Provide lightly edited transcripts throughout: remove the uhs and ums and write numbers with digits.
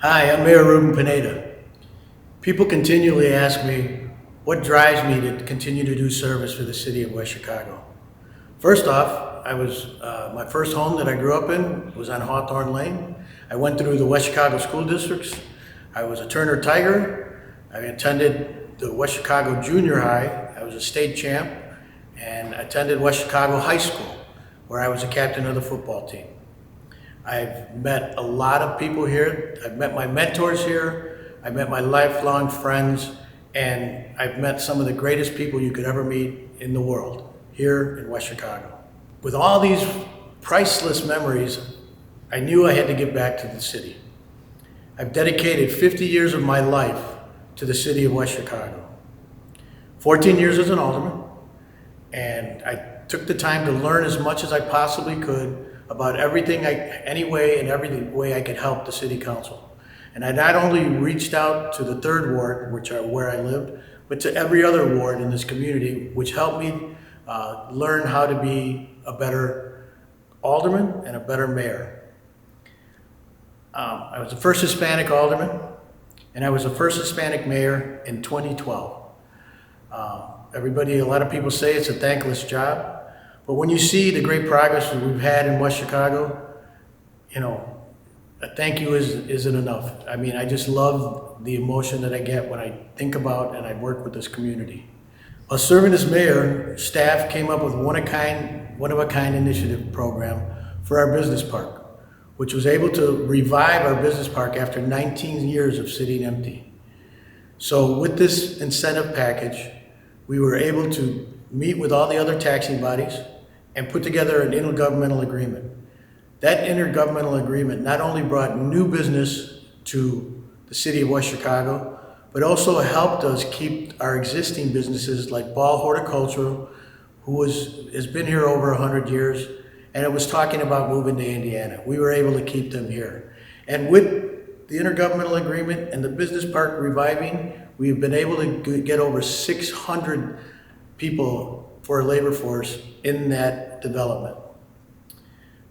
Hi, I'm Mayor Ruben Pineda. People continually ask me what drives me to continue to do service for the city of West Chicago. First off, my first home that I grew up in was on Hawthorne Lane. I went through the West Chicago school districts. I was a Turner Tiger. I attended the West Chicago Junior High. I was a state champ and attended West Chicago High School, where I was a captain of the football team. I've met a lot of people here. I've met my mentors here. I've met my lifelong friends, and I've met some of the greatest people you could ever meet in the world here in West Chicago. With all these priceless memories, I knew I had to give back to the city. I've dedicated 50 years of my life to the city of West Chicago. 14 years as an alderman, and I took the time to learn as much as I possibly could about any way I could help the city council. And I not only reached out to the third ward, where I lived, but to every other ward in this community, which helped me learn how to be a better alderman and a better mayor. I was the first Hispanic alderman, and I was the first Hispanic mayor in 2012. A lot of people say it's a thankless job, but when you see the great progress that we've had in West Chicago, a thank you isn't enough. I mean, I just love the emotion that I get when I think about and I work with this community. While serving as mayor, staff came up with one of a kind initiative program for our business park, which was able to revive our business park after 19 years of sitting empty. So with this incentive package, we were able to meet with all the other taxing bodies and put together an intergovernmental agreement. That intergovernmental agreement not only brought new business to the city of West Chicago, but also helped us keep our existing businesses like Ball Horticultural, who has been here over 100 years, and it was talking about moving to Indiana. We were able to keep them here. And with the intergovernmental agreement and the business park reviving, we've been able to get over 600 people for a labor force in that development.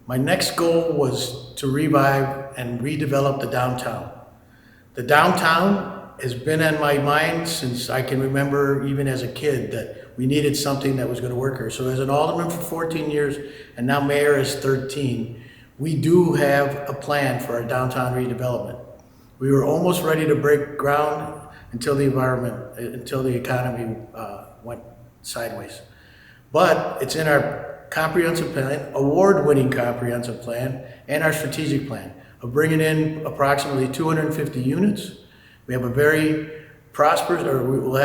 My next goal was to revive and redevelop the downtown. The downtown has been on my mind since I can remember, even as a kid, that we needed something that was going to work here. So as an alderman for 14 years and now mayor is 13, we do have a plan for our downtown redevelopment. We were almost ready to break ground until the economy went sideways. But it's in our comprehensive plan, award-winning comprehensive plan, and our strategic plan of bringing in approximately 250 units. We will have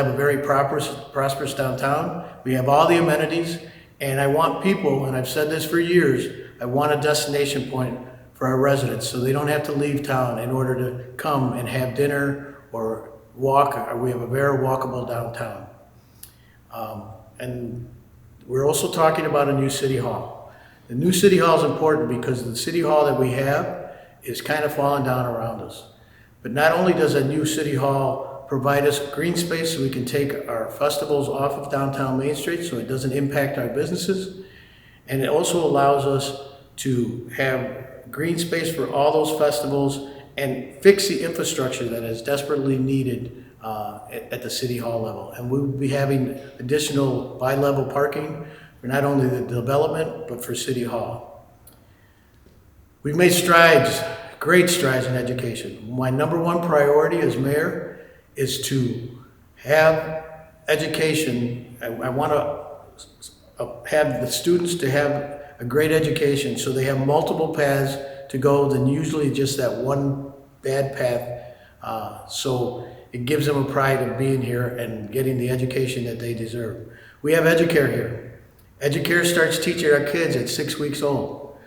a very prosperous downtown. We have all the amenities, and I want people, and I've said this for years, I want a destination point for our residents so they don't have to leave town in order to come and have dinner or walk. We have a very walkable downtown. And we're also talking about a new city hall. The new city hall is important because the city hall that we have is kind of falling down around us. But not only does a new city hall provide us green space so we can take our festivals off of downtown Main Street so it doesn't impact our businesses, and it also allows us to have green space for all those festivals and fix the infrastructure that is desperately needed at the city hall level. And we will be having additional bi-level parking for not only the development, but for city hall. We've made great strides in education. My number one priority as mayor is to have education. I want to have the students to have a great education so they have multiple paths to go than usually just that one bad path. So it gives them a pride of being here and getting the education that they deserve. We have Educare here. Educare starts teaching our kids at 6 weeks old.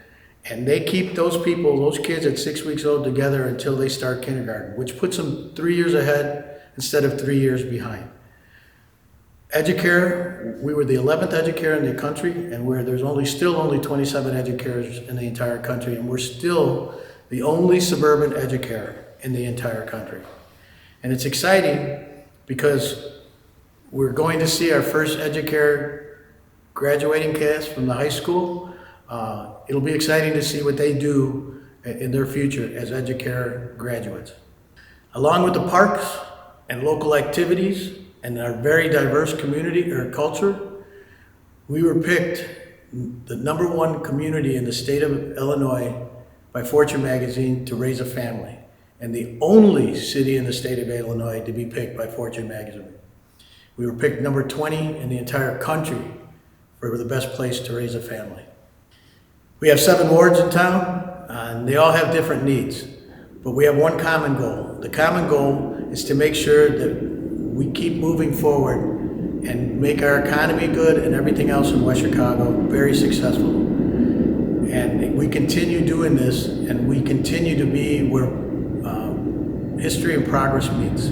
And they keep those kids at 6 weeks old together until they start kindergarten, which puts them 3 years ahead instead of 3 years behind. Educare, we were the 11th Educare in the country, and there's still only 27 Educares in the entire country, and we're still the only suburban Educare in the entire country. And it's exciting because we're going to see our first Educare graduating class from the high school. It'll be exciting to see what they do in their future as Educare graduates. Along with the parks and local activities and our very diverse community or culture, we were picked the #1 community in the state of Illinois by Fortune magazine to raise a family, and the only city in the state of Illinois to be picked by Fortune magazine. We were picked number 20 in the entire country for the best place to raise a family. We have 7 wards in town, and they all have different needs, but we have one common goal. The common goal is to make sure that we keep moving forward and make our economy good and everything else in West Chicago very successful. And we continue doing this, and we continue to be where history and progress meets.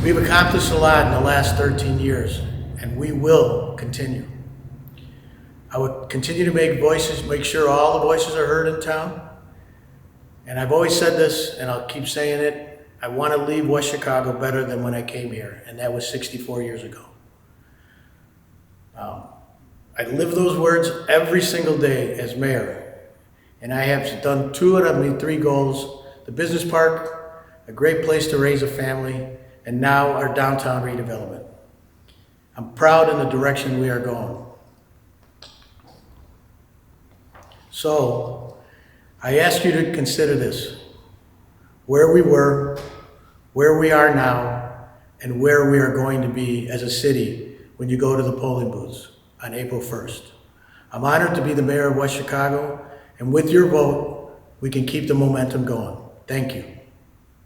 We've accomplished a lot in the last 13 years, and we will continue. I will continue to make sure all the voices are heard in town. And I've always said this, and I'll keep saying it, I want to leave West Chicago better than when I came here, and that was 64 years ago. I live those words every single day as mayor, and I have done 2 out of my 3 goals: the business park, a great place to raise a family, and now our downtown redevelopment. I'm proud in the direction we are going. So, I ask you to consider this: where we were, where we are now, and where we are going to be as a city when you go to the polling booths on April 1st. I'm honored to be the mayor of West Chicago, and with your vote, we can keep the momentum going. Thank you.